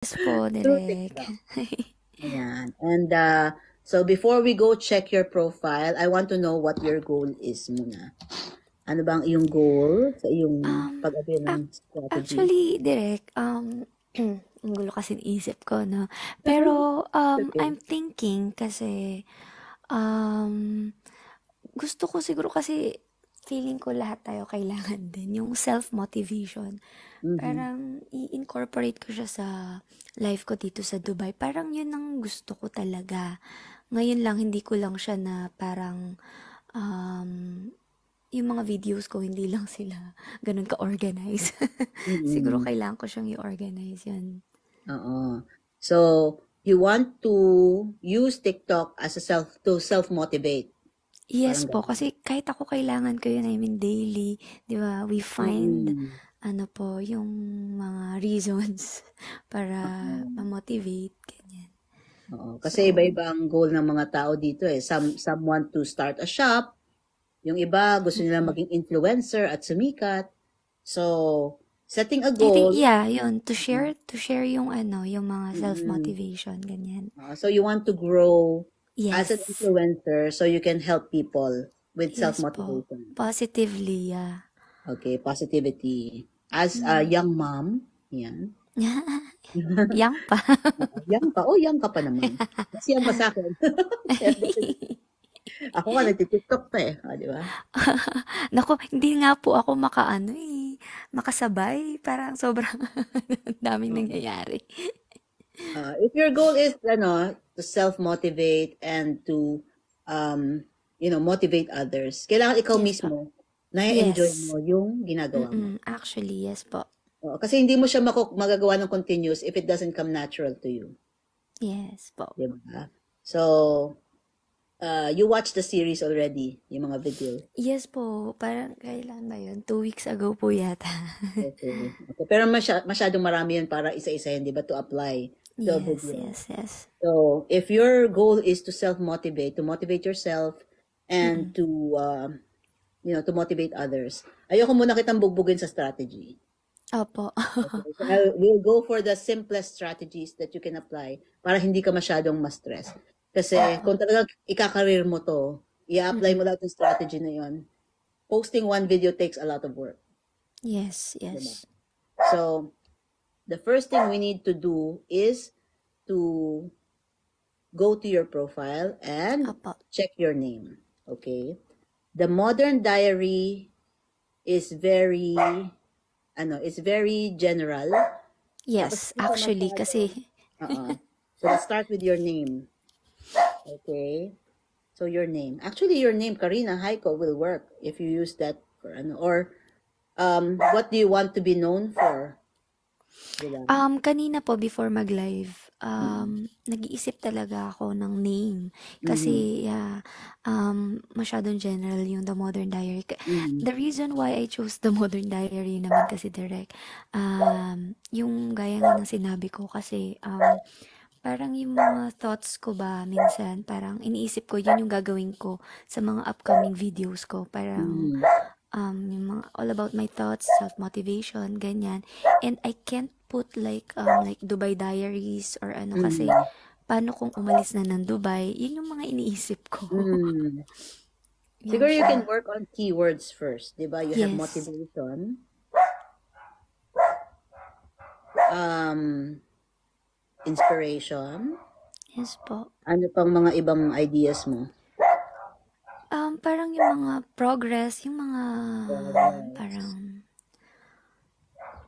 Yes po, through direk. TikTok. Ayan. And so before we go check your profile, I want to know what your goal is muna. Ano bang iyong goal sa iyong Um, pag-avail ng ac strategy? actually, direk, ang gulo kasi ng isip ko, 'no? Pero, Okay. I'm thinking kasi, um, gusto ko siguro kasi feeling ko lahat tayo kailangan din yung self-motivation. Mhm. Parang i-incorporate ko siya sa life ko dito sa Dubai. Parang yun ang gusto ko talaga. Ngayon lang, hindi ko lang siya na parang, um, yung mga videos ko, hindi lang sila ganun ka-organize. Siguro Mm. kailangan ko siyang i-organize yun. Oo. So, you want to use TikTok as a self-motivate. Yes Parang po, gano'n. kasi kahit ako kailangan ko yun, I mean daily, di ba, we find, Mm. ano po, yung mga reasons para Oo. ma-motivate, ganyan. Oo. So, Kasi iba-iba ang goal ng mga tao dito eh. Some want to start a shop. Yung iba gusto nila mm. maging influencer at sumikat. So, setting a I think, goal. yeah, yun, Mm. to share yung ano, yung mga Mm. self-motivation, ganyan. So you want to grow as an Yes, influencer so you can help people with yes po. self-motivation. Positively, yeah. Okay, positivity. As a Mm. young mom, yan. Yang pa. Young pa. Oh, young ka pa naman. Mas young pa sa akin. Ako nga, nagtitiktok pa eh. Di ba? Naku, hindi nga po ako makaano eh, makasabay. Parang sobrang daming Oo. nangyayari. If your goal is, to self-motivate and to, um, motivate others, kailangan ikaw Yes po. mismo na-enjoy Yes. mo yung ginagawa mo. Actually, yes po. Oo, kasi hindi mo siya magagawa ng continuous if it doesn't come natural to you. Yes po. Di ba? So, you watched the series already, yung mga video. Yes po. Parang kailan ba yun? 2 weeks ago po yata. Okay. Okay. Pero masyadong marami yun para isa-isahin, di ba, to apply to a Yes, video. yes, yes. So, if your goal is to self-motivate, to motivate yourself, and Mm-mm. to motivate others, ayoko muna kitang bugbugin sa strategy. Opo. Okay. So, we'll go for the simplest strategies that you can apply para hindi ka masyadong ma-stress. Kasi Opo. kung talagang ikakareer mo to, i-apply mo Mm-mm. lahat ng strategy na yon, posting one video takes a lot of work. Yes, Diba? yes. So, the first thing we need to do is to go to your profile and Opo. check your name. Okay? The modern diary is very general. Tapos Yes, hindi siya actually, masyadong, kasi, so let's start with your name. Okay? So your name. Actually, your name, Karina Heiko, will work if you use that for or what do you want to be known for? Diba? kanina po before mag-live, Mm-mm. nag-iisip talaga ako ng name. Mm-hmm. Kasi, yeah, masyadong general yung The Modern Diary. Mm-hmm. The reason why I chose The Modern Diary naman kasi direct, yung gaya nga ng sinabi ko kasi, parang yung mga thoughts ko ba minsan, parang iniisip ko yun yung gagawin ko sa mga upcoming videos ko. Parang, Mm-hmm. yung mga all about my thoughts, self-motivation, ganyan. And I can't put like Dubai Diaries or ano kasi, Mm-hmm. paano kung umalis na ng Dubai? Yun yung mga iniisip ko. Mm-hmm. Yun Siguro you can siya. work on keywords first, 'di ba? You have Yes. motivation, um, inspiration. Yes po. Ano pang mga ibang ideas mo? Parang yung mga progress, yung mga Yes. parang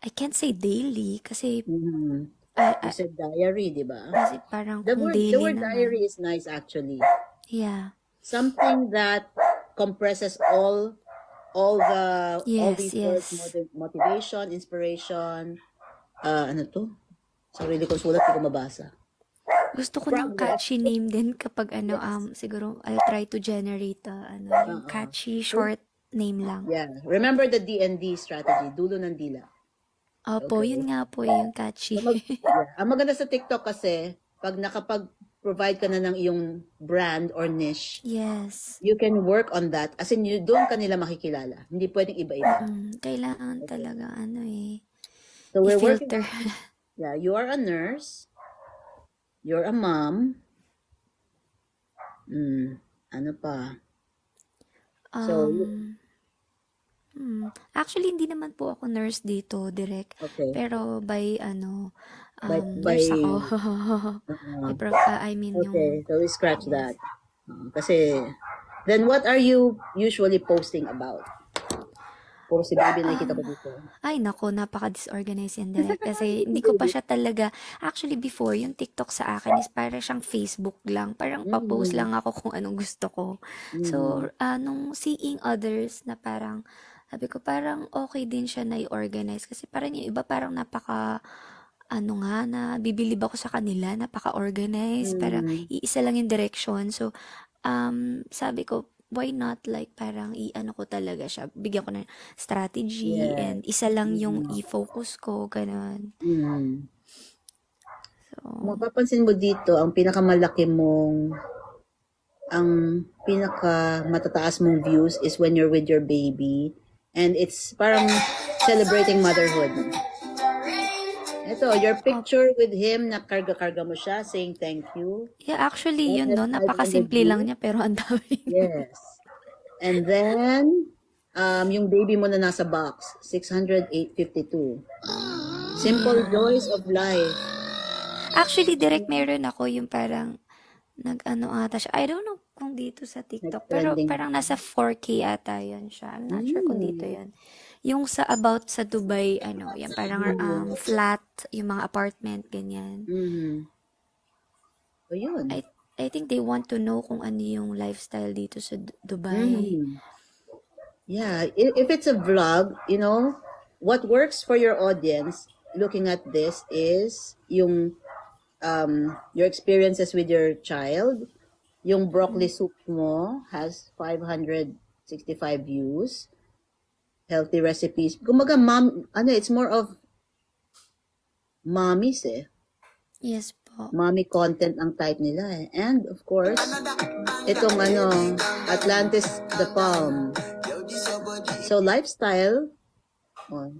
I can't say daily kasi Mm-hmm. You I said diary, 'di ba? kasi parang The kung word the daily word naman. diary is nice actually. Yeah. Something that compresses all Yes, these words, yes. motivation, inspiration, ano to? Sarili ko sulat, hindi ko mabasa. Gusto ko ng Progress. catchy name din kapag ano, Yes. siguro I'll try to generate, ano, yung Oo. catchy short name lang. Yeah. Remember the D&D strategy, dulo ng dila. Opo, yun Okay? nga po yung catchy. Ang maganda sa TikTok kasi, pag nakapag-provide ka na ng iyong brand or niche, Yes. you can work on that. As in, doon ka nila makikilala. Hindi pwedeng iba-iba. Kailangan Okay. talaga ano eh, So we're working i-filter. Yeah, you are a nurse. You're a mom. Ano pa? So, Um, Actually, hindi naman po ako nurse dito, direct. okay. Pero by By nurse ako. uh, I mean yung, okay, so we scratch yes. that. Kasi, then what are you usually posting about? Puro si baby nakikita ko dito. Ay nako, napaka-disorganized yan direct. Kasi hindi ko pa siya talaga, actually before, yung TikTok sa akin is para siyang Facebook lang. Parang pa-post Mm, lang ako kung anong gusto ko. mm, So, nung seeing others na parang, sabi ko parang okay din siya na i-organize. Kasi parang yung iba parang nga, na bibilib ako sa kanila, napaka-organized, parang mm, iisa lang yung direction. So, sabi ko, why not like parang i-ano ko talaga siya, bigyan ko ng strategy yes. and isa lang yung Mm, i-focus ko, ganun. mm. So, Mapapansin mo dito, ang pinaka matataas mong views is when you're with your baby and it's parang celebrating motherhood. Ito, your op, picture with him na karga-karga mo siya saying thank you. yeah, actually, That yun has no, 500 napakasimple lang views. niya pero ang dami. Yes. And then, yung baby mo na nasa box, 608.52. Simple Yeah. joys of life. Actually, direct meron ako yung parang nag-ano ata siya. I don't know kung dito sa TikTok, pero Nag-trending. parang nasa 4K ata yun siya. I'm not sure kung dito Mm. yun. Yung sa about sa Dubai, yan parang Mm. flat, yung mga apartment, ganyan. Mm. O I yun. I think they want to know kung ano yung lifestyle dito sa Dubai. Mm. Yeah, if it's a vlog, what works for your audience looking at this is your experiences with your child. Yung broccoli soup mo has 565 views. Healthy recipes. Kumbaga, it's more of mommies eh. Yes po. Mommy content ang type nila eh. And of course, itong Atlantis the Palm. So lifestyle, oh,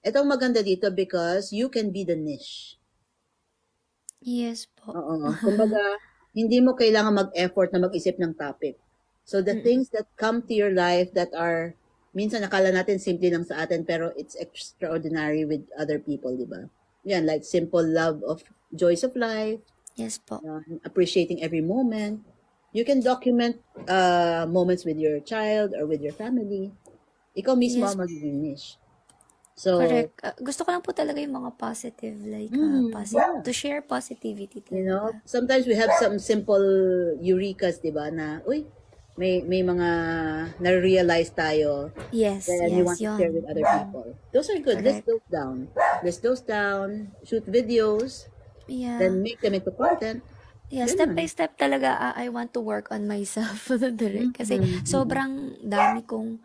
itong maganda dito because you can be the niche. Yes po. Oo. Kumbaga, hindi mo kailangan mag-effort na mag-isip ng topic. So the Mm-mm. things that come to your life that are, minsan nakala natin simple lang sa atin, pero it's extraordinary with other people, di ba? Yan, like simple love of joys of life, Yes po. appreciating every moment. You can document moments with your child or with your family. Ikaw mismo Yes, ang magiging niche. So, correct. Gusto ko lang po talaga yung mga positive, like, yeah. to share positivity talaga. Sometimes we have some simple eurekas, di ba, na, uy, may mga na-realize tayo, Yes, then you want yes, to share with yon. other people. Those are good. List Correct. those down. List those down, shoot videos, Yeah. then make them into content. Yeah, step by Ganun. step talaga, I want to work on myself direct. Kasi Mm-hmm. sobrang dami kong,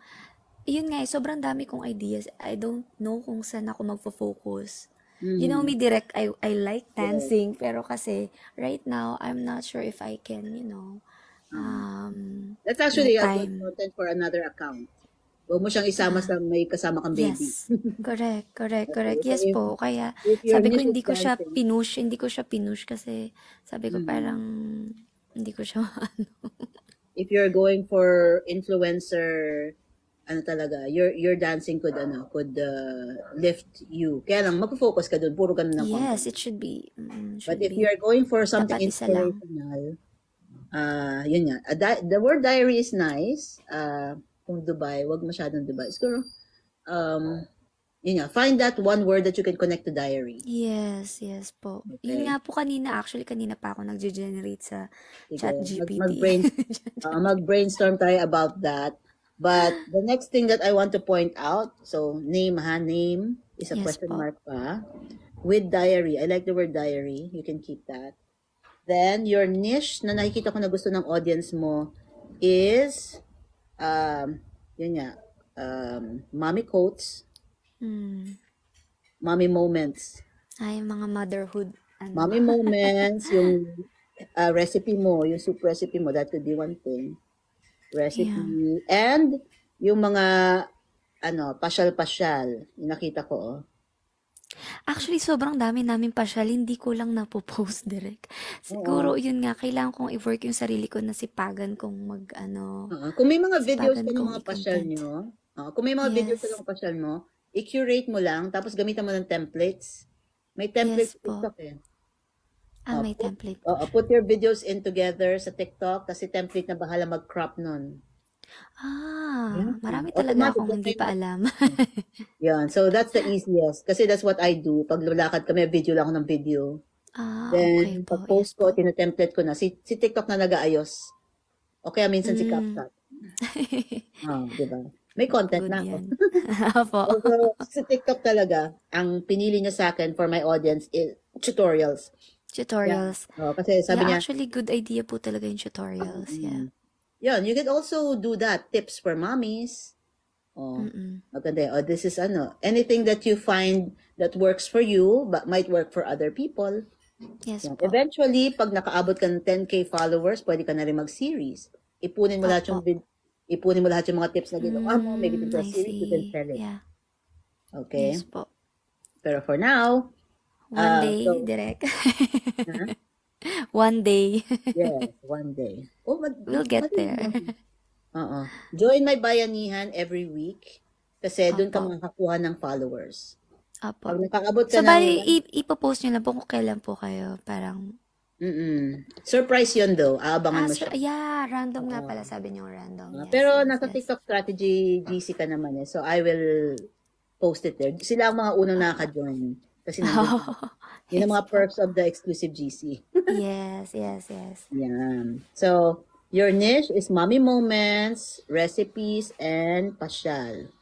yun nga sobrang dami kong ideas. I don't know kung saan ako magfo-focus. You know Mm-hmm. me, direct, I like Yes. dancing, pero kasi right now, I'm not sure if I can, Uh, that's may actually a good time. content for another account. Huwag mo siyang isama sa may kasama kang baby. Yes. Correct, correct, Okay, correct. so Yes po. Kaya if your sabi ko niche is dancing, hindi ko siya pinush kasi sabi ko mm, parang hindi ko siya if you're going for influencer, ano talaga, your dancing could lift you. Kaya lang magfo-focus ka doon, puro ganun ng content. Yes, it should be. But Should if be. you're going for something Dapat isa lang. inspirational, yun nga. The word diary is nice. Kung Dubai, wag masyadong Dubai. Siguro, yun nga, find that one word that you can connect to diary. Yes, yes po. Yun Okay. nga po kanina, actually kanina pa ako nagge-generate sa Sige. chat GPT. Mag-brainstorm tayo about that. But the next thing that I want to point out, so name is a Yes question po. mark pa. With diary, I like the word diary. You can keep that. Then, your niche na nakikita ko na gusto ng audience mo is, yun nga, mommy quotes, Hmm. mommy moments. Ay, mga motherhood, Mommy moments, yung recipe mo, yung soup recipe mo, that could be one thing. Yeah. Recipe. And yung mga, pasyal-pasyal, yung nakita ko, oh. Actually, sobrang dami namin pasyal, hindi ko lang napo-post direct. Oo. Siguro, yun nga, kailangan kong i-work yung sarili ko na sipagan kong Oo. Kung may mga videos sipagan ka ng kong mga pasyal i-content. nyo, kung may mga videos ka ng Yes. mga pasyal mo, i-curate mo lang, tapos gamitan mo ng templates. May templates Yes sa po. TikTok eh. Ah, may Put, template po siya. put your videos in together sa TikTok, kasi template na bahala mag-crop nun. Ah, Yan. marami talaga Automatic. akong hindi pa alam. Yan. So, that's the easiest. Kasi that's what I do. Pag lulakad kami, video lang ako ng video. Ah, okay Then, po. pag Yes post ko, po. tinatemplate ko na. Si TikTok na nag-aayos. O kaya minsan si Mm. CapCut. Di ba? May content Good na ako. yan. Opo. Pero sa TikTok talaga, ang pinili niya sa akin for my audience is tutorials. Yan. Tutorials. Kasi Yeah, sabi niya, actually, good idea po talaga yung tutorials. Yeah. yan, you can also do that. Tips for mommies. Oh, Mm-mm. maganda. Oh, this is anything that you find that works for you but might work for other people. Yes Yan. po. Eventually, pag nakaabot ka ng 10K followers, pwede ka na rin mag-series. Ipunin mo lahat Opo. ipunin mo lahat yung mga tips na ginawa mo, make it into a I series, you can see. sell it. Yeah. Okay? Yes po. Pero for now, One day, so, direct. huh? One day. Yes, one day. Oh, We'll get madali there. lang. Join my bayanihan every week kasi doon ka Opo. makakuha ng followers. Opo. Pag nakaabot ka So, ng bali, ipopost nyo lang po kung kailan po kayo. Parang, surprise yun though, aabangan mo siya. yeah, random nga pala. Sabi nyo random. Yes, Pero yes, nasa yes. TikTok strategy GC ka naman eh. So I will post it there. Sila ang mga unang nakaka-join kasi nandun. Yun ang mga perks of the exclusive GC. Yes, yes, yes. Yan. So, your niche is mommy moments, recipes, and pasyal.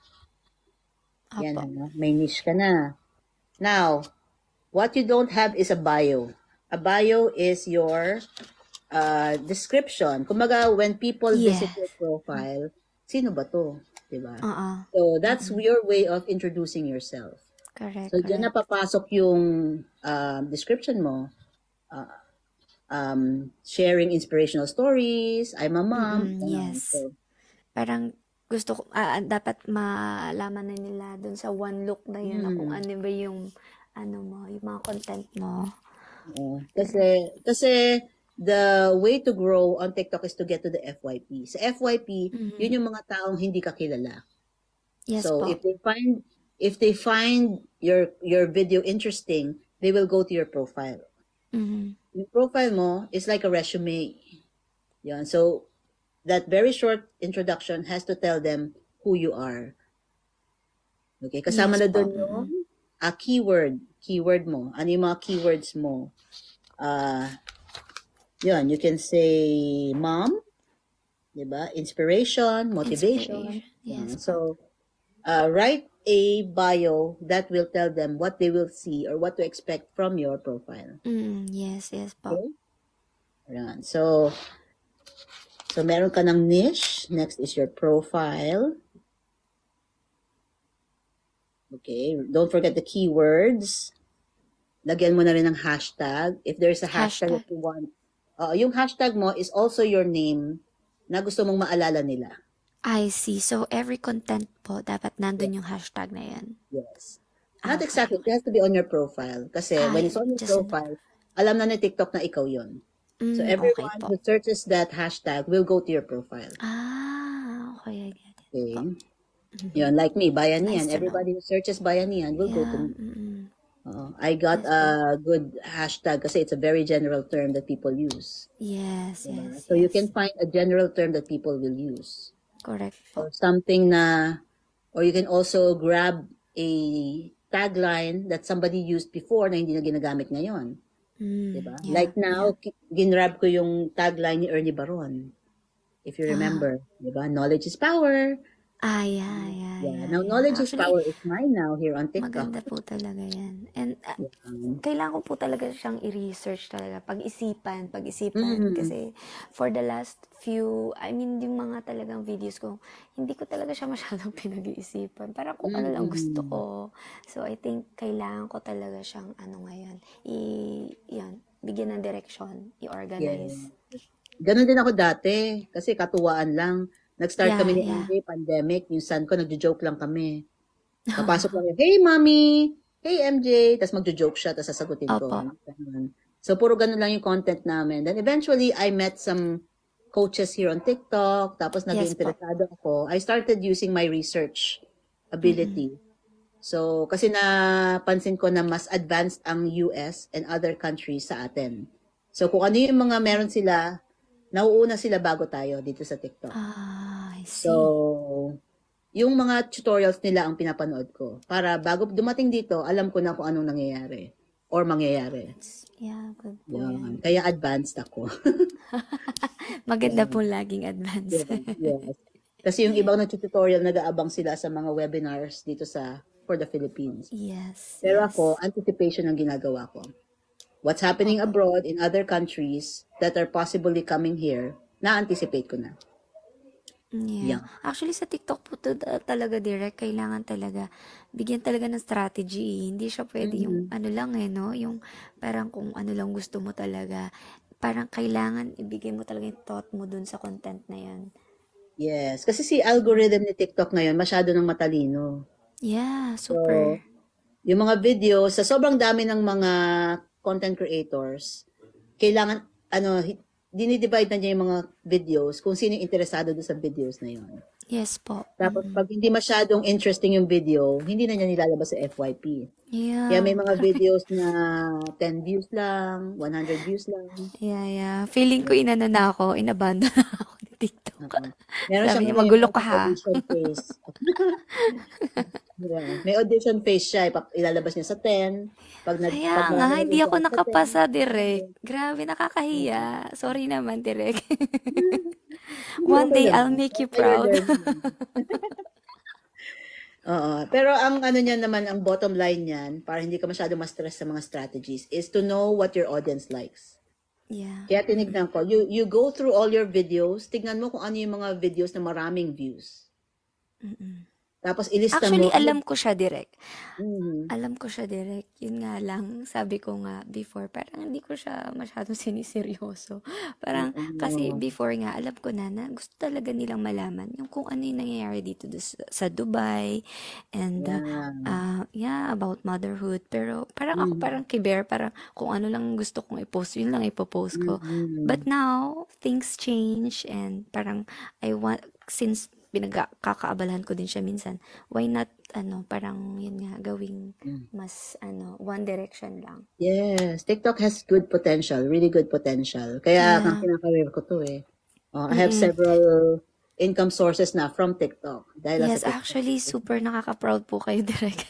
Yan, Opo. may niche ka na. Now, what you don't have is a bio. A bio is your description. Kumbaga, when people visit Yes. your profile, sino ba to? Diba? Uh-uh. So, that's your way of introducing yourself. Correct, So, dyan na correct. papasok yung description mo. Sharing inspirational stories. I'm a mom. Yes. So, Parang gusto ko, dapat malaman na nila dun sa one look na yun na kung ano ba yung, yung mga content mo. kasi the way to grow on TikTok is to get to the FYP. Sa FYP, yun yung mga taong hindi ka kilala. Yes So po. if they find your video interesting, they will go to your profile. Yung profile mo is like a resume. Yan. So that very short introduction has to tell them who you are. Okay, kasama Yes na po. doon yung keyword mo. Ano yung mga keywords mo? Yun, you can say mom, diba? Inspiration, motivation. Yes po. So, write a bio that will tell them what they will see or what to expect from your profile. Yes, yes po. Okay? Ayan. So meron ka ng niche. Next is your profile. Okay. Don't forget the keywords. Lagyan mo na rin ng hashtag. If there's a hashtag that you want. Yung hashtag mo is also your name na gusto mong maalala nila. I see. So, every content po, dapat nandun yung hashtag na yan. Yes. Not exactly. It has to be on your profile. Kasi when it's on your profile, alam na ni TikTok na ikaw yun. So, everyone who searches that hashtag will go to your profile. Okay. I get it. Okay. Yun, like me, Bayanihan. Everybody who searches Bayanihan will go to me. I got a good hashtag kasi it's a very general term that people use. Yes, yes. So, you can find a general term that people will use. Correct. Or something or you can also grab a tagline that somebody used before na hindi na ginagamit ngayon. Diba? Yeah, like now, ginrab ko yung tagline ni Ernie Baron. If you remember, diba? Knowledge is power. Yeah. Now, knowledge is power is mine now here on TikTok. Maganda po talaga yan. And kailangan ko po talaga siyang i-research talaga. Pag-isipan. Kasi for the last few, yung mga talagang videos ko, hindi ko talaga siya masyadong pinag-iisipan. Parang kung ano lang gusto ko. So, I think kailangan ko talaga siyang ngayon. Bigyan ng direction. I-organize. Ganon din ako dati. Kasi katuwaan lang. Nag-start kami ni MJ, pandemic. Yung son ko, nagjo-joke lang kami. Papasok lang, hey, mommy! hey MJ, tapos magjo-joke siya, tapos sasagutin ko. Opo. Ganun. So, puro ganun lang yung content namin. Then eventually, I met some coaches here on TikTok, tapos Yes naging po. interesado ako. I started using my research Mm-mm. ability. So, kasi napansin ko na mas advanced ang US and other countries sa atin. So, kung ano yung mga meron sila, nauuna sila bago tayo dito sa TikTok. Ah, I So, see. yung mga tutorials nila ang pinapanood ko. Para bago dumating dito, alam ko na kung anong nangyayari or mangyayari. Yeah, good po Yan. yan. Kaya advanced ako. Maganda po Yan. laging advance. Yes, yes. Kasi yung ibang nag-tutorial, nag-aabang sila sa mga webinars dito for the Philippines. Yes, Pero ako, yes. anticipation ang ginagawa ko. What's happening Opo. abroad in other countries that are possibly coming here, na-anticipate ko na. Yeah. Yan. Actually, sa TikTok po talaga direct, kailangan talaga, bigyan talaga ng strategy. Hindi siya pwede yung Mhm. ano lang no? Yung parang kung ano lang gusto mo talaga. Parang kailangan ibigay mo talaga yung thought mo dun sa content na yan. Yes. Kasi si algorithm ni TikTok ngayon, masyado ng matalino. Yeah, So, super. yung mga videos, sa sobrang dami ng mga content creators, kailangan, dinidivide na niya yung mga videos kung sino yung interesado doon sa videos na yun. Yes po. Tapos, pag hindi masyadong interesting yung video, hindi na niya nilalabas sa FYP. Kaya may Yeah. mga videos na 10 views lang, 100 views lang. Yeah. Feeling ko inano na ako, inabandon na ako ni TikTok. Oo. Meron Sabi siyang niya, ano, magulo meron ka siyang ha. audition phase. Yeah. May audition phase siya, ilalabas niya sa 10. Kaya Pag nga, marami hindi ako nag-interact sa 10, nakapasa direct. okay. Grabe, nakakahiya. Sorry naman, direct. Hindi, One okay day, lang I'll yan. make you Kaya you're proud. learning. Oo. Pero ang ano niyan naman, ang bottom line niyan, para hindi ka masyado ma-stress sa mga strategies, is to know what your audience likes. Yeah. Kaya tinignan ko, you go through all your videos, tignan mo kung ano yung mga videos na maraming views. Mm-mm. Tapos ilista Actually, mo, alam ko siya direct. Mhm. Alam ko siya direct. Yun nga lang, sabi ko nga before, parang hindi ko siya masyadong siniseryoso. Parang, kasi Oo. before nga, alam ko na gusto talaga nilang malaman yung kung ano yung nangyayari dito sa Dubai. And, Yeah. yeah, about motherhood. Pero, parang ako Mhm. parang kiber, parang kung ano lang gusto kong i-post, yun lang ipopost ko. But Mhm. now, things change and parang, since pinagkakaabalahan ko din siya minsan, why not parang yun nga gawing Mm. mas one direction lang. Yes, TikTok has good potential, really good potential. Kaya nga Yeah. kinakareer ko to eh. I have Mm. several income sources na from TikTok dahil lang sa Yes, TikTok. actually super nakaka-proud po kayo direct.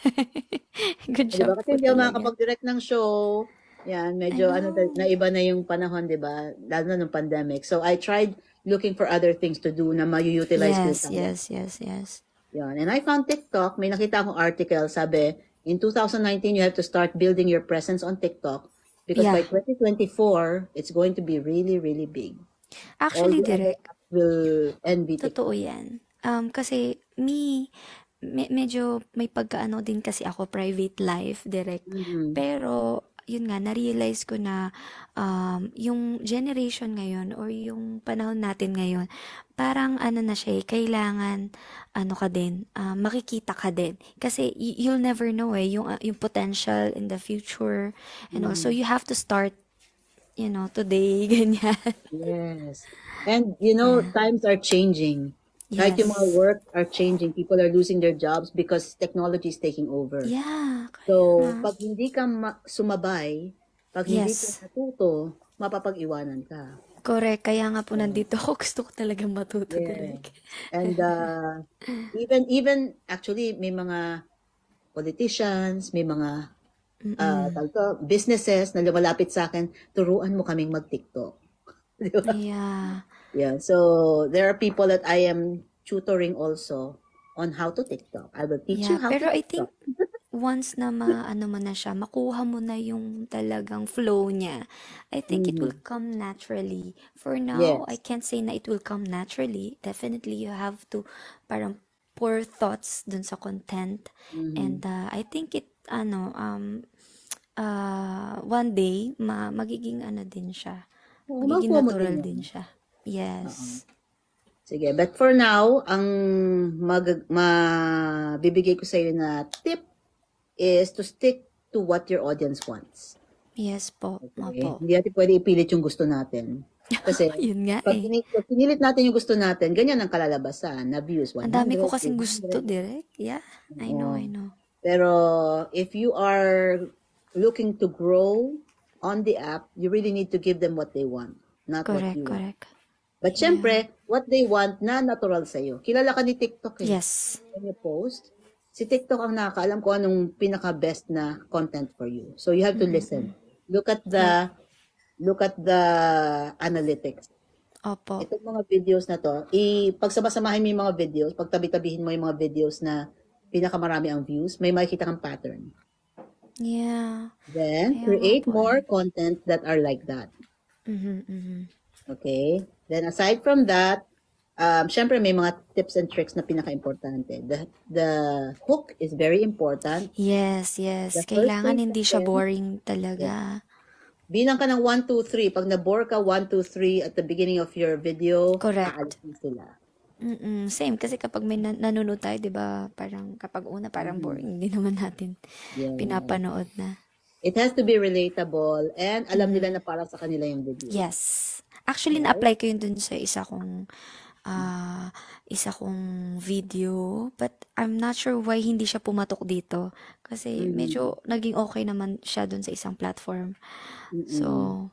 Good Di ba? job Kasi po hindi ako talaga. makakapag-direct ng show. Yan, I medyo know. naiba na yung panahon, di ba? Lalo na nung pandemic. So I tried looking for other things to do na ma-utilize ko yung Yes, talent. yes. Yan. And I found TikTok, may nakita akong article, sabi, in 2019, you have to start building your presence on TikTok because Yeah. by 2024, it's going to be really, really big. All Actually the other direct, apps will envy totoo TikTok. yan. Kasi medyo may pagkaano din kasi ako private life direct. Mhm. Pero yun nga na-realize ko na yung generation ngayon or yung panahon natin ngayon, parang ano na siya, kailangan ano ka din, makikita ka din. Kasi you'll never know yung potential in the future and also Mhm. you have to start, today, ganyan. Yes. And you know, Yeah. times are changing. Kahit yung mga Yes. work are changing. People are losing their jobs because technology is taking over. Yeah, kaya nga. So, pag hindi ka sumabay, pag hindi ka Yes. natuto, mapapag-iwanan ka. Correct. Kaya nga po So, nandito ako. Gusto ko talagang matuto yes. direct. And even actually may mga politicians, may mga Mm-mm. businesses na lumalapit sa akin, turuan mo kaming mag-TikTok. Di ba? Yeah. Yeah. So there are people that I am tutoring also on how to TikTok. I will teach you Yeah. how to Pero I think TikTok. once na maano mo na siya, makuha mo na yung talagang flow niya, I think it will Mhm. come naturally. For now, I Yes. can't say na it will come naturally. Definitely, you have to parang pour thoughts dun sa content. And Mhm. I think one day, magiging ano din siya. Oo, Magiging makukuha mo din natural yan. din siya. Oo. Yes. Sige, but for now, ang mabibigay ko sa iyo na tip is to stick to what your audience wants. Yes po. Okay? Opo. Hindi natin pwede ipilit yung gusto natin. Kasi Yun nga pag eh. pinilit natin yung gusto natin, ganyan ang kalalabasan na views, Ang dami 100, ko kasing gusto, 200. direct. Yeah, I know, I Oo. know. Pero if you are looking to grow on the app, you really need to give them what they want, not what Correct, you want. correct. But Yeah. syempre, what they want na natural sa'yo. Kilala ka ni TikTok eh. Yes. When you post, si TikTok ang nakakaalam kung anong pinaka-best na content for you. So you have to listen. Look at the analytics. Opo. Itong mga videos na to, pagsama-samahin mo yung mga videos, pagtabi-tabihin mo yung mga videos na pinakamarami ang views, may makikita kang pattern. Yeah. Then, Kaya nga create po more eh. content that are like that. Mhm. Okay? Then, aside from that, syempre may mga tips and tricks na pinaka-importante. The hook is very important. Yes, yes. The first Kailangan 3 hindi siya seconds, boring talaga. bilang ka ng 1, 2, 3. Pag na-bore ka, 1, 2, 3 at the beginning of your video, Correct. aalisin sila. Same. Kasi kapag may nanonood tayo, di ba, parang kapag una, parang boring. Hindi naman natin Yeah. pinapanood na. It has to be relatable and alam nila na para sa kanila yung video. Yes. Actually, na-apply ko yun dun sa isa kong video. But I'm not sure why hindi siya pumatok dito. Kasi medyo naging okay naman siya dun sa isang platform. So,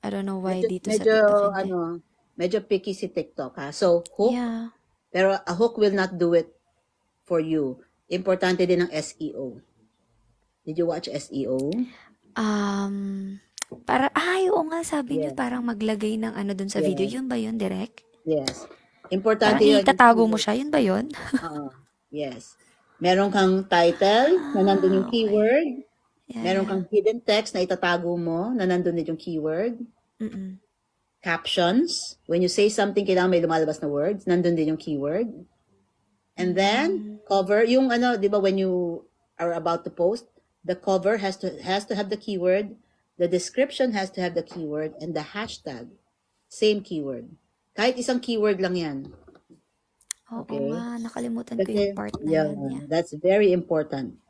I don't know why dito sa TikTok hindi. Medyo picky si TikTok ha. So, hook, Yeah. pero a hook will not do it for you. Importante din ang SEO. Did you watch SEO? Oo nga, sabi niyo, parang maglagay ng ano dun sa video. Yun ba yun, direct? Yes. Parang Importante yun. itatago mo siya, yun ba yun? Yes. Meron kang title na nandun yung keyword. Meron kang hidden text na itatago mo na nandun din yung keyword. Captions. When you say something, kailangan may lumalabas na words. Nandun din yung keyword. And then, cover. Yung di ba, when you are about to post, the cover has to have the keyword. The description has to have the keyword. And the hashtag, same keyword. Kahit isang keyword lang yan. Oo Okay. nga, nakalimutan ko yung part na yun. Yeah. That's very important.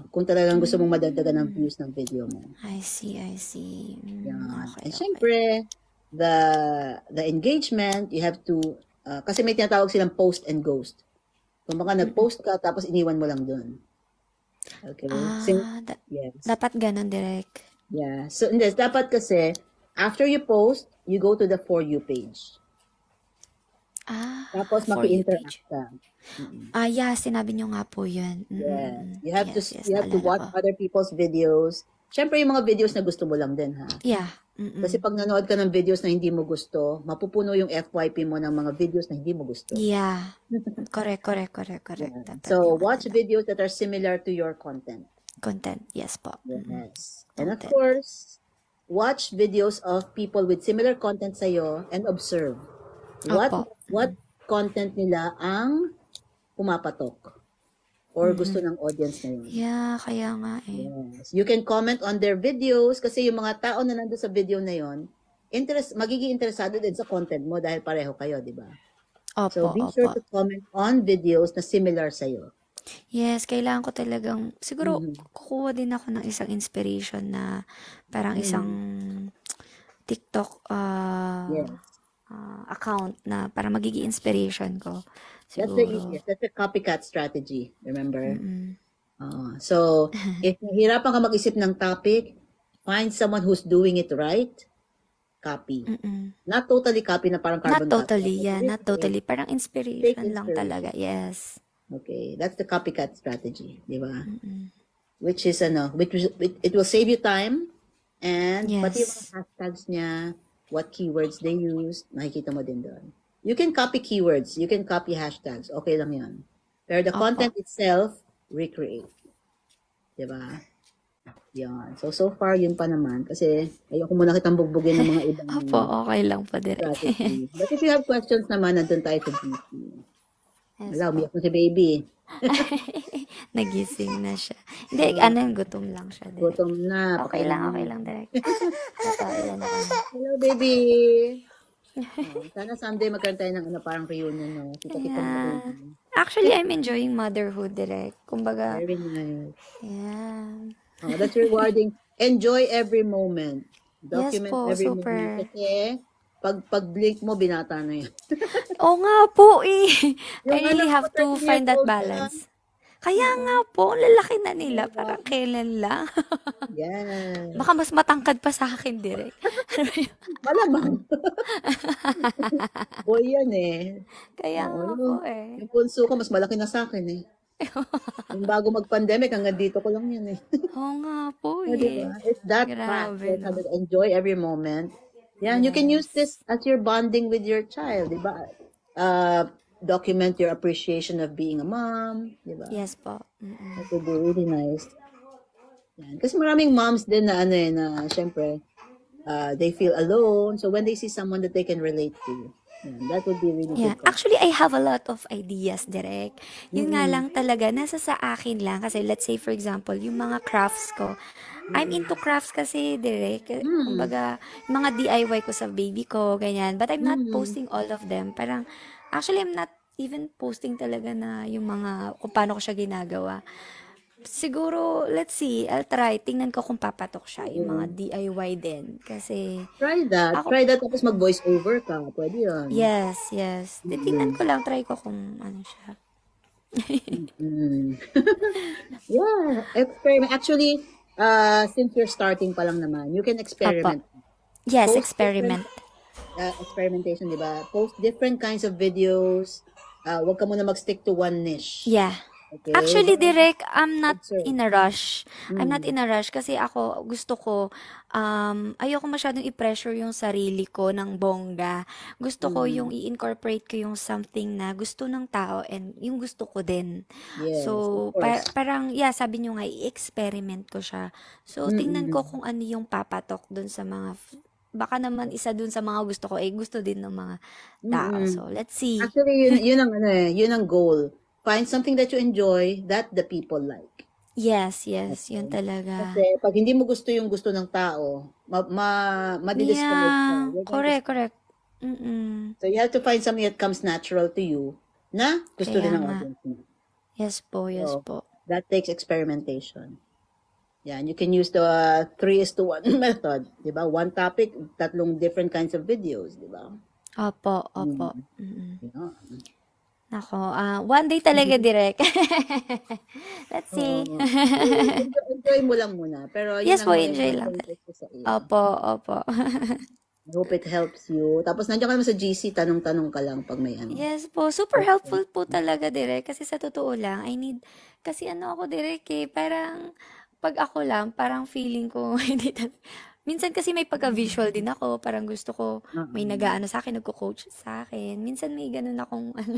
Kung talagang gusto mong madagdagan ng views ng video mo. I see. Okay, And syempre, the engagement, you have to, kasi may tinatawag silang post and ghost. Kung baka nag-post ka, tapos iniwan mo lang dun. Okay? Yes. Dapat ganun, direct. Yeah. So, dapat kasi, after you post, you go to the For You page. Tapos For You maki-interact page. ka. Yeah, sinabi niyo nga po yun. Yes. You have to naalala watch ko. other people's videos. Syempre, yung mga videos na gusto mo lang din, ha? Yeah. Kasi pag nanood ka ng videos na hindi mo gusto, mapupuno yung FYP mo ng mga videos na hindi mo gusto. Yeah. Correct. So, watch videos that are similar to your content. Content, yes po. Yes. And of course, watch videos of people with similar content sa'yo and observe what content nila ang pumapatok or gusto ng audience na yun. Yeah, kaya nga eh. Yes. You can comment on their videos kasi yung mga tao na nandun sa video na yun, magiging interesado din sa content mo dahil pareho kayo, di ba? So, be sure to comment on videos na similar sa'yo. Yes, kailangan ko talagang, siguro kukuha din ako ng isang inspiration na parang isang TikTok account na parang magiging inspiration ko. That's the easiest. That's the copycat strategy. Remember? So, if nahihirapan ka mag-isip ng topic, find someone who's doing it right, copy. Not totally copy na parang carbon Not totally, copy. yeah. Not totally. Parang inspiration lang talaga. Yes. Okay. That's the copycat strategy. Di ba? Which is, it will save you time and pati yung mga hashtags niya, what keywords they use, makikita mo din doon. You can copy keywords. You can copy hashtags. Okay lang yan. Pero the content itself, recreate. Diba? Yan. So far, yun pa naman. Kasi, ayoko muna kitang bugbugin ng mga ibang okay lang po, direct. strategy. But if you have questions naman, nandun tayo sa GC. Wala, umiyak na si baby. Nagising na siya. Hindi, gutom lang siya, direct. Gutom na. Okay lang, direct. Ilan ako na. Hello, baby. Sana someday magkaroon tayo ng parang reunion, no? Kita-kita mo. Actually, I'm enjoying motherhood, direct. Kumbaga, Very nice. yeah. Oh, that's rewarding. Enjoy every moment. Yes Document po, every moment. super. Kasi, pag blink mo, binata na yan. Oo nga po eh. I Yung really anak ko, have to 13 years find that old pa lang. balance. Kaya nga Oo. po, ang lalaki na nila. Diba? Parang kailan lang. Baka Yes. mas matangkad pa sa akin, direct. Malamang. Boy yan eh. Kaya Oo, nga po eh. yung punso ko, mas malaki na sa akin eh. Yung bago mag-pandemic, hanggang dito ko lang yan eh. Oo nga po Oh, di eh. ba? It's that fast. Grabe, Let's no? have to enjoy every moment. Yeah, and you can use Yes. this as your bonding with your child, di ba? Uh, document your appreciation of being a mom, di ba? Yes po. Mm-mm. That would be really nice. Yan. Kasi maraming moms din na ano eh, na syempre, they feel alone. So when they see someone that they can relate to, yan, that would be really Yeah, good. actually, I have a lot of ideas, direct. Yun nga Mm-mm. lang talaga, nasa sa akin lang. Kasi let's say, for example, yung mga crafts ko. I'm into crafts kasi, direct. Mm. Kumbaga, yung mga DIY ko sa baby ko, ganyan. But I'm not Mm. posting all of them. Parang, actually, I'm not even posting talaga na yung mga, kung paano ko siya ginagawa. Siguro, let's see, I'll try. Tingnan ko kung papatok siya, yung mga Oo. DIY din. Kasi, Try that. ako, Try that tapos mag-voice over ka. Pwede yun. yes, yes. Titingnan Mm. ko lang, try ko kung ano siya. Mm. Yeah, experiment. Actually, since you're starting pa lang naman, you can Opo. experiment. Yes, Post different experiment. experimentation, di ba? Post different kinds of videos. Huwag ka muna mag-stick to one niche. Yeah. Okay? Actually, Direk, I'm not Observe. in a rush. I'm not Mm. in a rush kasi ako, gusto ko, ayoko masyadong i-pressure yung sarili ko ng bongga. Gusto ko yung Mm. i-incorporate ko yung something na gusto ng tao and yung gusto ko din. Yes, of So, course. parang, yeah, sabi nyo nga, i-experiment ko siya. So, tingnan ko Mm-mm. kung ano yung papatok dun sa mga, baka naman isa dun sa mga gusto ko, gusto din ng mga tao. Mm-mm. So, let's see. Actually, yun ang ano eh, yun ang goal. Find something that you enjoy that the people like. Yes, yes, yun Okay. talaga. Kasi pag hindi mo gusto yung gusto ng tao, madi-discourage ka. Yeah, You're going to correct, stop. correct. Mm. So you have to find something that comes natural to you na gusto Kaya din ng nga. audience mo. Yes po, yes So po. that takes experimentation. Yeah, and you can use the 3:1 method, 'di ba? One topic, tatlong different kinds of videos, 'di ba? Opo, opo. Mm. Mm. Yeah. Nako, one day talaga direct. Let's see. Oo. Enjoy mo lang muna. Pero yun Yes ang po, may enjoy lang message talaga. ko sa iyo. Opo, opo. I hope it helps you. Tapos nandiyan ka naman sa GC, tanong-tanong ka lang pag may ano. Yes po, super helpful po talaga direct kasi sa totoo lang, I need, kasi ano ako direct parang pag ako lang, parang feeling ko, hindi minsan kasi may pagka-visual din ako, parang gusto ko, may Oo. nag-aano sa akin, nagko-coach sa akin, minsan may ganun akong ano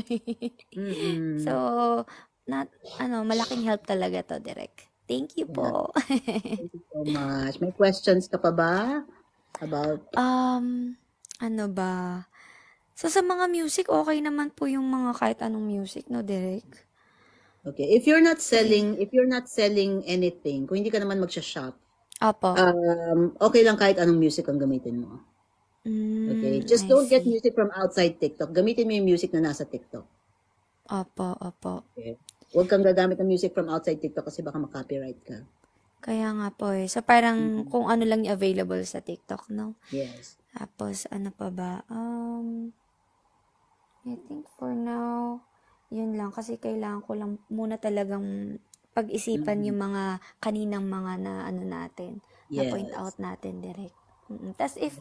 So, Mm. not, malaking help talaga to direct. Thank you Yeah. po. Thank you so much. May questions ka pa ba about Ano ba? So, sa mga music, okay naman po yung mga kahit anong music, no, Derek? okay, if you're not selling anything, kung hindi ka naman magsha-shop, Opo. okay lang kahit anong music ang gamitin mo. Okay, just I don't get see. music from outside TikTok. Gamitin mo yung music na nasa TikTok. Opo, opo. Okay. Huwag kang gagamit ng music from outside TikTok kasi baka ma-copyright ka. Kaya nga po So, parang kung ano lang yung available sa TikTok, no? Yes. Tapos, ano pa ba? I think for now, yun lang. Kasi kailangan ko lang muna talagang pag-isipan yung mga kaninang mga na ano natin, na point Yes. out natin direct. Tapos if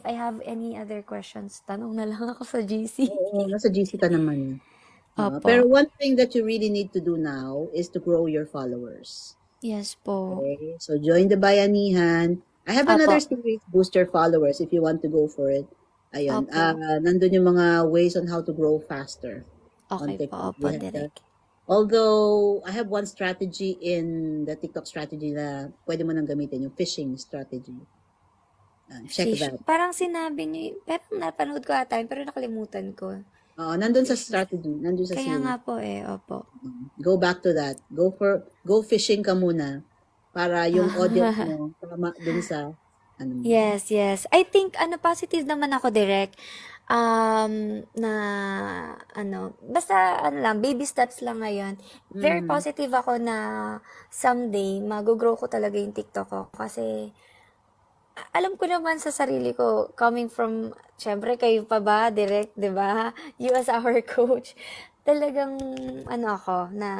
I have any other questions, tanong na lang ako sa GC. Oo, nasa GC ka naman. Opo. Pero one thing that you really need to do now is to grow your followers. Yes po. Okay? So join the Bayanihan. I have Opo. another series, Boost Your Followers, if you want to go for it. Ayun. Opo. Nandun yung mga ways on how to grow faster on Okay po, TikTok. opo, We have direct. although, I have one strategy in the TikTok strategy na pwede mo nang gamitin, yung fishing strategy. Check that. Parang sinabi niyo, parang napanood ko ata, pero nakalimutan ko. Nandun sa strategy, nandun sa Kaya series. nga po opo. Go back to that. Go fishing ka muna para yung audience mo tama dun sa ano mo. Yes, yes. I think, positive naman ako direct. Na ano, basta ano lang, baby steps lang ngayon. Very Mm. positive ako na someday mag-grow ko talaga yung TikTok ko kasi alam ko naman sa sarili ko coming from syempre kayo pa ba direct, 'di ba? You as our coach. Talagang ano ako na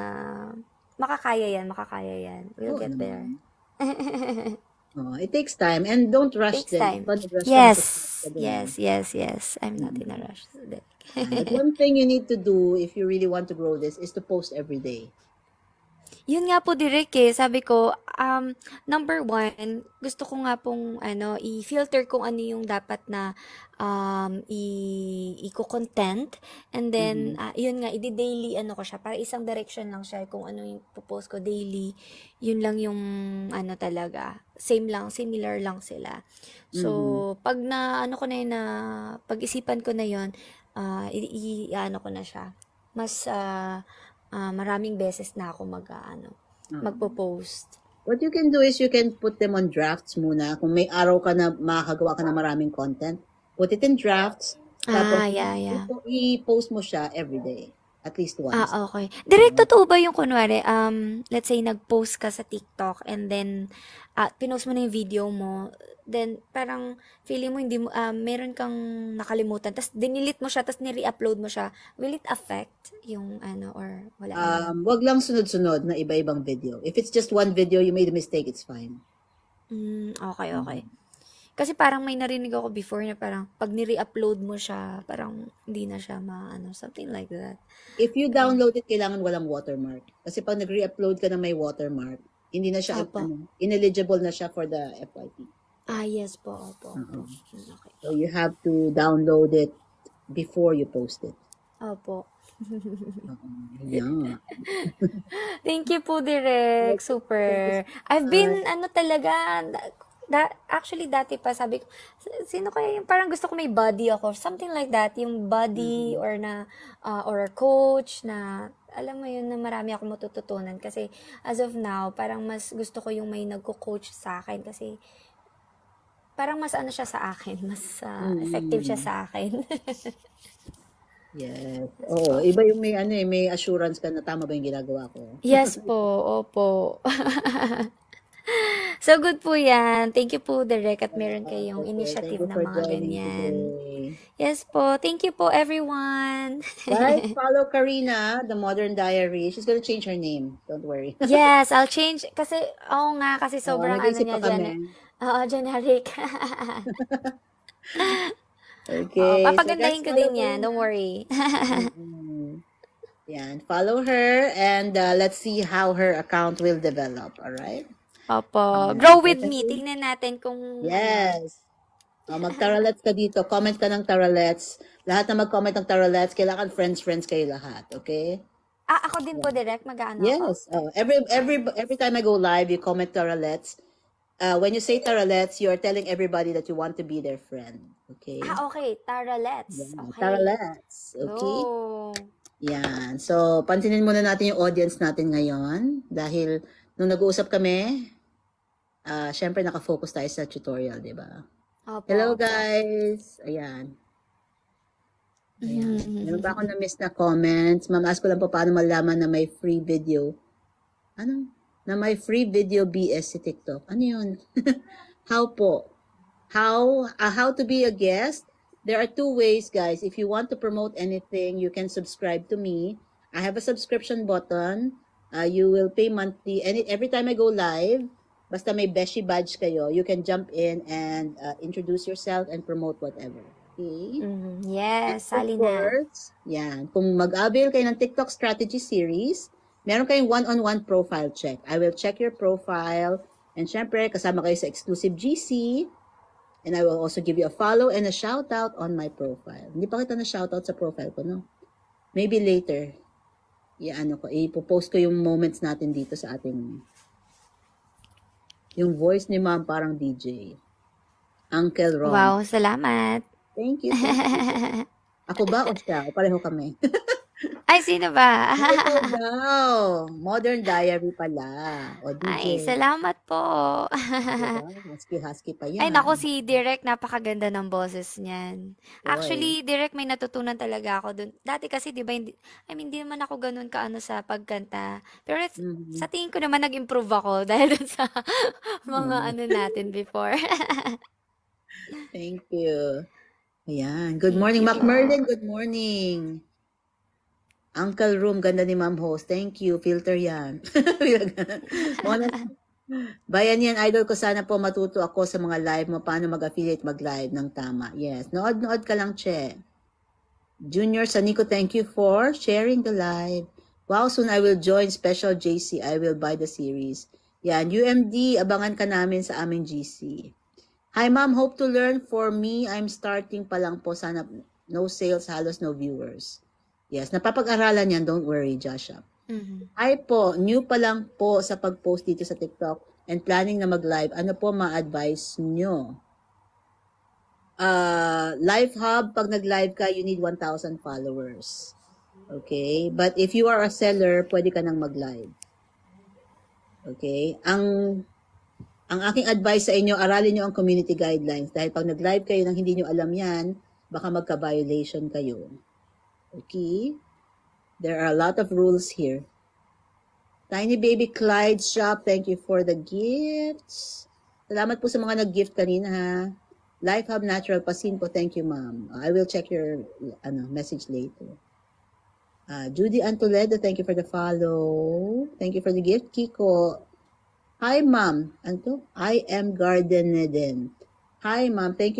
makakaya yan. We'll Oo get there. naman. It takes time and don't rush Takes din. time. Pag nag-rush ka, masusunod ka Yes. din. Yes. I'm not in a Mm. rush today. But one thing you need to do if you really want to grow this is to post every day. Yun nga po direct eh. Sabi ko, number one, gusto ko nga pong i-filter kung ano yung dapat na i-content. And then, Mhm. yun nga, i-daily ano ko siya. Para isang direction lang siya. Kung ano yung post ko daily, yun lang yung ano talaga. Same lang, similar lang sila. Mhm. So, pag na, ano ko na yun na, pag-isipan ko na yun, ano ko na siya. Mas, maraming beses na ako Oo. magpo-post. What you can do is you can put them on drafts muna. Kung may araw ka na makakagawa ka ng maraming content, put it in drafts. Tapos, Yeah. i-post mo siya every day. At least once. Okay. Direct totoo ba yung kunwari, let's say nag-post ka sa TikTok and then pinost mo na yung video mo, then parang feeling mo hindi mo, meron kang nakalimutan, tapos dinilit mo siya, tapos ni-re-upload mo siya, will it affect yung ano, or wala naman? Wag lang sunod-sunod na iba-ibang video. If it's just one video, you made a mistake, it's fine. Okay. Mhm. Kasi parang may narinig ako before na parang pag ni-re-upload mo siya, parang hindi na siya maano, something like that. If you Pero, download it, kailangan walang watermark. Kasi pag nag-re-upload ka na may watermark, hindi na siya, opo. ineligible na siya for the FYP. Yes po, opo. Oo. Okay. So you have to download it before you post it. Opo. Oo. Yeah. Thank you po, Direk. Thank you Super. so I've been, much. talaga, actually, dati pa, sabi ko, sino kaya yung parang gusto ko may buddy ako? Something like that. Yung buddy Mhm. or a coach na, alam mo yun, na marami ako matututunan. Kasi, as of now, parang mas gusto ko yung may nagko-coach sa akin. Kasi, parang mas ano siya sa akin. Mas effective siya Mm. sa akin. Yes. Yes Oo, po. iba yung may ano eh, may assurance ka na tama ba yung ginagawa ko. Yes po, opo. So, good po yan. Thank you po, Direk, at meron kayong Okay, thank initiative you na for mga joining ganyan. today. Yes po. Thank you po, everyone. Guys, follow Karina, the Modern Diary. She's gonna change her name. Don't worry. Yes, I'll change. Kasi, oo nga, kasi Oo, sobrang ano nag-iisip pa niya kami. dyan. Oo, generic. Oo, Okay, so guys, papagandahin ko follow din yan. Karina. Don't worry. Mm-mm. Yan, follow her and let's see how her account will develop. All right? Opo. Yan. Grow So, with thank me. you. Tingnan natin kung ano. Yes. Mag-taralets ka dito. Comment ka ng taralets. Lahat na mag-comment ng taralets, kailangan friends kayo lahat. Okay? Ako din po, Direk. Mag-ano ako? Yes. Every time I go live, you comment taralets. When you say taralets, you are telling everybody that you want to be their friend. Okay? Okay. Tara, let's. Yeah, Okay. taralets. Okay? Go. Yan. So, pansinin muna natin yung audience natin ngayon dahil nung nag-uusap kami, syempre nakafocus tayo sa tutorial, di ba? Hello Opo. guys! Ayan. Meron ba ako na-miss na comments? Ma'am, ask ko lang po paano malaman na may free video. Ano? Na may free video BS si TikTok. Ano yun? How po? How to be a guest? There are two ways, guys. If you want to promote anything, you can subscribe to me. I have a subscription button. You will pay monthly. And every time I go live, basta may Beshi badge kayo, you can jump in and introduce yourself and promote whatever. Okay? And Yes, of sali na. course, yan, kung mag-avail kayo ng TikTok strategy series, meron kayong one-on-one profile check. I will check your profile and syempre, kasama kayo sa exclusive GC and I will also give you a follow and a shout out on my profile. Hindi pa kita na shout out sa profile ko, no? Maybe later, ipopost ko yung moments natin dito sa ating, yung voice ni ma'am parang DJ. Uncle Ron. Wow, salamat. Thank you. Ako ba o siya? O pareho kami? Ay, sino ba? Ikaw daw. Modern Diary pala. O, Ay, DJ. salamat po. Diba? Husky-husky pa Ay, naku, yan. si Direk, napakaganda ng boses niyan. Boy. Actually, Direk, may natutunan talaga ako dun. Dati kasi, di ba, hindi naman ako ganun kaano sa pagkanta. Pero sa Mhm. tingin ko naman, nag-improve ako dahil dun sa mga Oh, ano natin before. thank you. Ayan. Good Thank morning, you Mac po. Merlin. Good morning. Uncle Room, ganda ni Ma'am Host. Thank you. Filter yan. Mona, bayan yan, idol ko. Sana po matuto ako sa mga live mo. Paano mag-affiliate, mag-live ng tama. Yes. Nood-nood ka lang, Che. Junior Sanico, thank you for sharing the live. Wow, soon I will join Special JC. I will buy the series. Yan. UMD, abangan ka namin sa aming GC. Hi, Ma'am. Hope to learn. For me, I'm starting pa lang po. Sana no sales, halos no viewers. Yes, napapag-aralan yan. Don't worry, Joshua. Mhm. Hi po, new pa lang po sa pag-post dito sa TikTok and planning na mag-live. Ano po ma-advise nyo? Live Hub, pag nag-live ka, you need 1,000 followers. Okay? But if you are a seller, pwede ka nang mag-live. Okay? Ang aking advice sa inyo, aralin nyo ang community guidelines. Dahil pag nag-live kayo nang hindi nyo alam yan, baka magka-violation kayo. Okay? There are a lot of rules here. Tiny Baby Clyde Shop, thank you for the gifts. Salamat po sa mga nag-gift kanina ha. Life Hub Natural Pasin po, thank you ma'am. I will check your message later. Judy Antoledo, thank you for the follow. Thank you for the gift. Kiko, hi ma'am. Anto? I am Gardeneden. Hi ma'am, thank you